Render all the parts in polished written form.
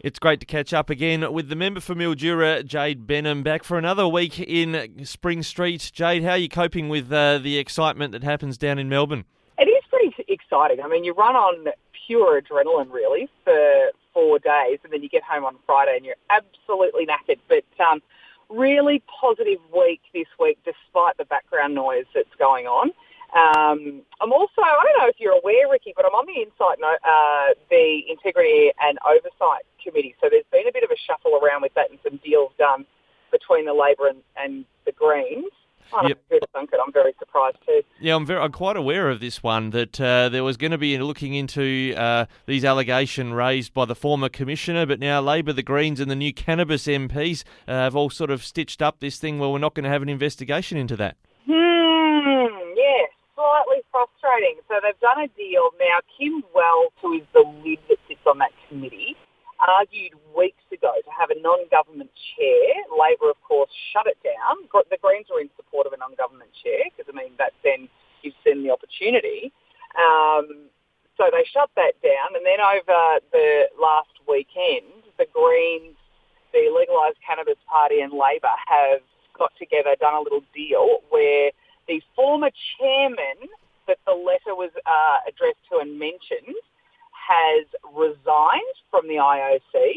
It's great to catch up again with the member for Mildura, Jade Benham, back for another week in Spring Street. Jade, how are you coping with the excitement that happens down in Melbourne? It is pretty exciting. I mean, you run on pure adrenaline, really, for 4 days, and then you get home on Friday and you're absolutely knackered. But really positive week this week, despite the background noise that's going on. I'm also, I don't know if you're aware, Ricky, but I'm on the Integrity and Oversight Committee. So there's been a bit of a shuffle around with that and some deals done between the Labor and the Greens. Yep. I'm very surprised too. Yeah, I'm quite aware of this one, that there was going to be looking into these allegations raised by the former commissioner, but now Labor, the Greens and the new cannabis MPs have all sort of stitched up this thing. Well, we're not going to have an investigation into that. Yes, slightly frustrating. So they've done a deal. Now, Kim Wells, who is the lid that sits on that committee, argued weeks ago to have a non-government chair. Labor, of course, shut it down. The Greens were in support of a non-government chair because, I mean, that then gives them the opportunity. So they shut that down. And then over the last weekend, the Greens, the Legalised Cannabis Party and Labor have got together, done a little deal where the former chairman that the letter was addressed to and mentioned has resigned from the IOC.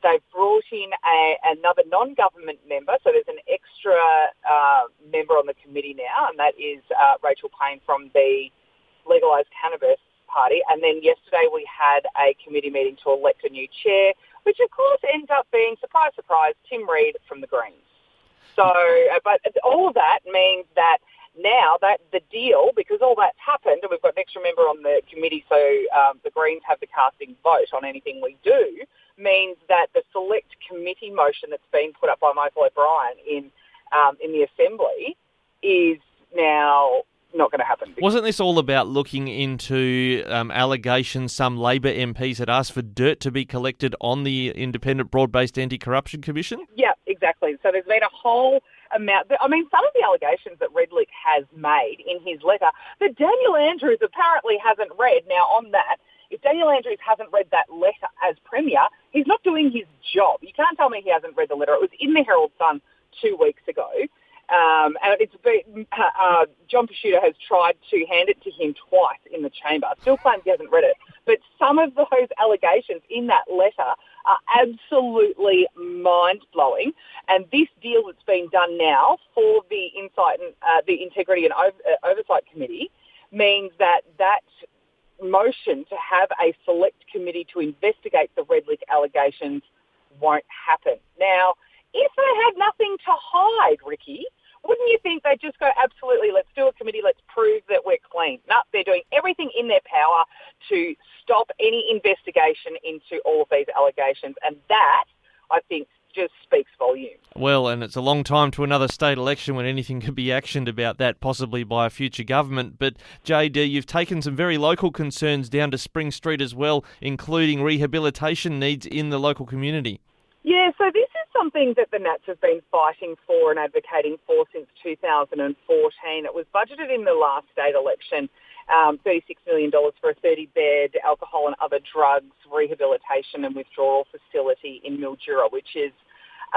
They've brought in another non-government member, so there's an extra member on the committee now, and that is Rachel Payne from the Legalised Cannabis Party. And then yesterday we had a committee meeting to elect a new chair, which of course ends up being, surprise, surprise, Tim Reid from the Greens. So, but all of that means that now that the deal, because all that's happened, and we've got an extra member on the committee, so the Greens have the casting vote on anything we do, means that the select committee motion that's been put up by Michael O'Brien in the Assembly is now not going to happen. Wasn't this all about looking into allegations some Labor MPs had asked for dirt to be collected on the Independent Broad-Based Anti-Corruption Commission? Yeah, exactly. So there's been a whole amount. I mean, some of the allegations that Redlick has made in his letter that Daniel Andrews apparently hasn't read. Now, on that, if Daniel Andrews hasn't read that letter as Premier, he's not doing his job. You can't tell me he hasn't read the letter. It was in the Herald Sun 2 weeks ago. And it's been, John Pesciuta has tried to hand it to him twice in the chamber. Still claims he hasn't read it. But some of those allegations in that letter are absolutely mind-blowing. And this deal that's been done now for the Integrity and Oversight Committee means that motion to have a select committee to investigate the Redlick allegations won't happen. Now, if they had nothing to hide, Ricky, wouldn't you think they'd just go, absolutely, let's do a committee, let's prove that we're clean? No, they're doing everything in their power to stop any investigation into all of these allegations. And that, I think, just speaks volumes. Well, and it's a long time to another state election when anything could be actioned about that, possibly by a future government. But, Jade, you've taken some very local concerns down to Spring Street as well, including rehabilitation needs in the local community. Yeah, so this is something that the Nats have been fighting for and advocating for since 2014. It was budgeted in the last state election, $36 million for a 30-bed alcohol and other drugs rehabilitation and withdrawal facility in Mildura, which is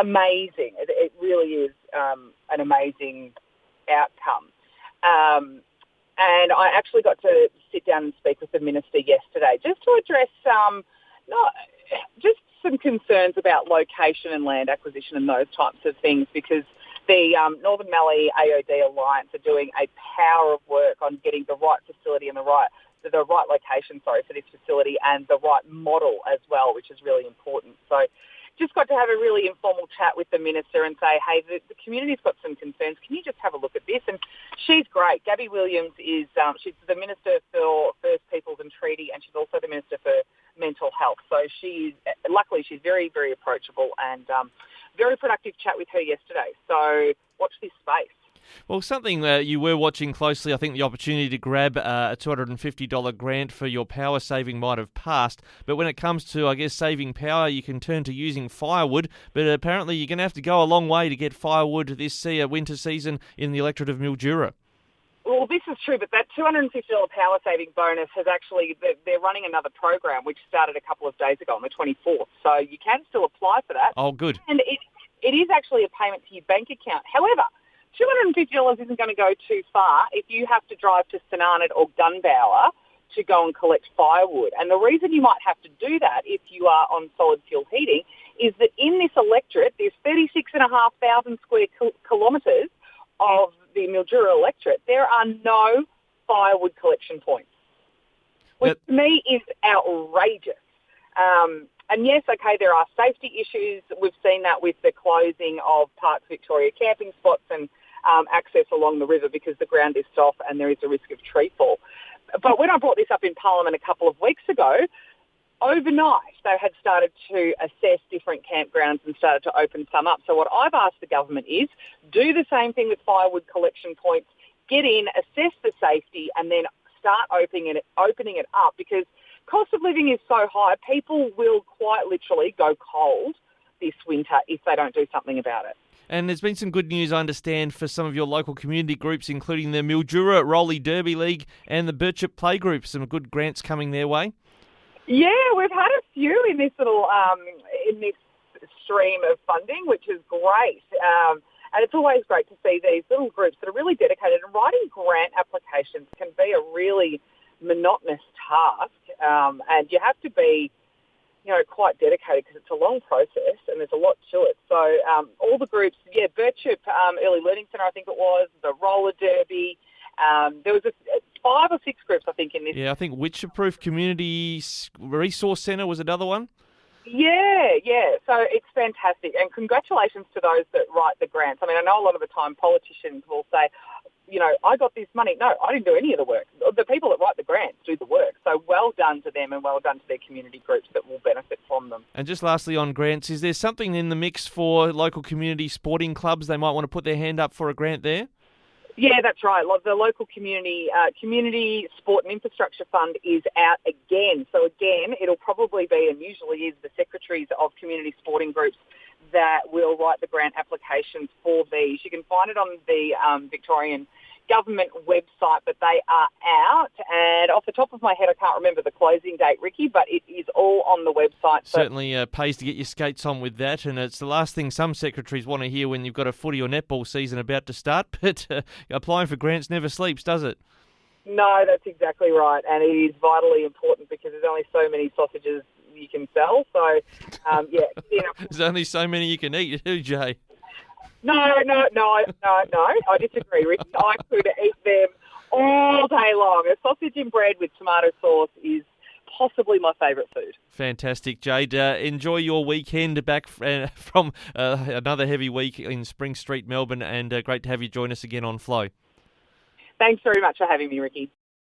amazing. It really is an amazing outcome. And I actually got to sit down and speak with the Minister yesterday just to address just some concerns about location and land acquisition and those types of things, because the Northern Mallee AOD Alliance are doing a power of work on getting the right facility and the right location, for this facility, and the right model as well, which is really important. So just got to have a really informal chat with the Minister and say, hey, the community's got some concerns. Can you just have a look at this? And she's great. Gabby Williams is she's the Minister for First Peoples and Treaty, and she's also the Minister for Mental Health. So luckily she's very, very approachable, and very productive chat with her yesterday. So watch this space. Well, something you were watching closely, I think the opportunity to grab a $250 grant for your power saving might have passed. But when it comes to, I guess, saving power, you can turn to using firewood. But apparently you're going to have to go a long way to get firewood this winter season in the electorate of Mildura. Well, this is true, but that $250 power saving bonus has actually, they're running another program which started a couple of days ago on the 24th. So you can still apply for that. Oh, good. And it is actually a payment to your bank account. However, $250 isn't going to go too far if you have to drive to St or Gunbower to go and collect firewood. And the reason you might have to do that if you are on solid fuel heating is that in this electorate, there's 36,500 square kilometres of the Mildura electorate. There are no firewood collection points, which to me is outrageous. And yes, okay, there are safety issues. We've seen that with the closing of Parks Victoria camping spots and access along the river because the ground is soft and there is a risk of tree fall. But when I brought this up in Parliament a couple of weeks ago, overnight they had started to assess different campgrounds and started to open some up. So what I've asked the government is do the same thing with firewood collection points, get in, assess the safety, and then start opening it up, because cost of living is so high, people will quite literally go cold this winter if they don't do something about it. And there's been some good news, I understand, for some of your local community groups, including the Mildura Rolly Derby League and the Birchip Playgroup. Some good grants coming their way. Yeah, we've had a few in this little in this stream of funding, which is great. And it's always great to see these little groups that are really dedicated. And writing grant applications can be a really monotonous task, and you have to be, quite dedicated because it's a long process and there's a lot to it. So all the groups, Birchip Early Learning Centre, I think it was, the Roller Derby. There was 5 or 6 groups, I think, in this. Yeah, I think Witcher-Proof Community Resource Centre was another one. Yeah. So it's fantastic. And congratulations to those that write the grants. I mean, I know a lot of the time politicians will say, I got this money. No, I didn't do any of the work. The people that write the grants do the work. So well done to them and well done to their community groups that will benefit from them. And just lastly on grants, is there something in the mix for local community sporting clubs? They might want to put their hand up for a grant there? Yeah, that's right. The local community sport and infrastructure fund is out again. So again, it'll probably be, and usually is, the secretaries of community sporting groups that will write the grant applications for these. You can find it on the Victorian government website, but they are out. And off the top of my head, I can't remember the closing date, Ricky, but it is all on the website. Certainly pays to get your skates on with that, and it's the last thing some secretaries want to hear when you've got a footy or netball season about to start, but applying for grants never sleeps, does it? No, that's exactly right, and it is vitally important because there's only so many sausages you can sell. So, There's only so many you can eat, Jay. No, I disagree, Ricky. I could eat them all day long. A sausage and bread with tomato sauce is possibly my favourite food. Fantastic, Jade. Enjoy your weekend back from another heavy week in Spring Street, Melbourne, and great to have you join us again on Flow. Thanks very much for having me, Ricky.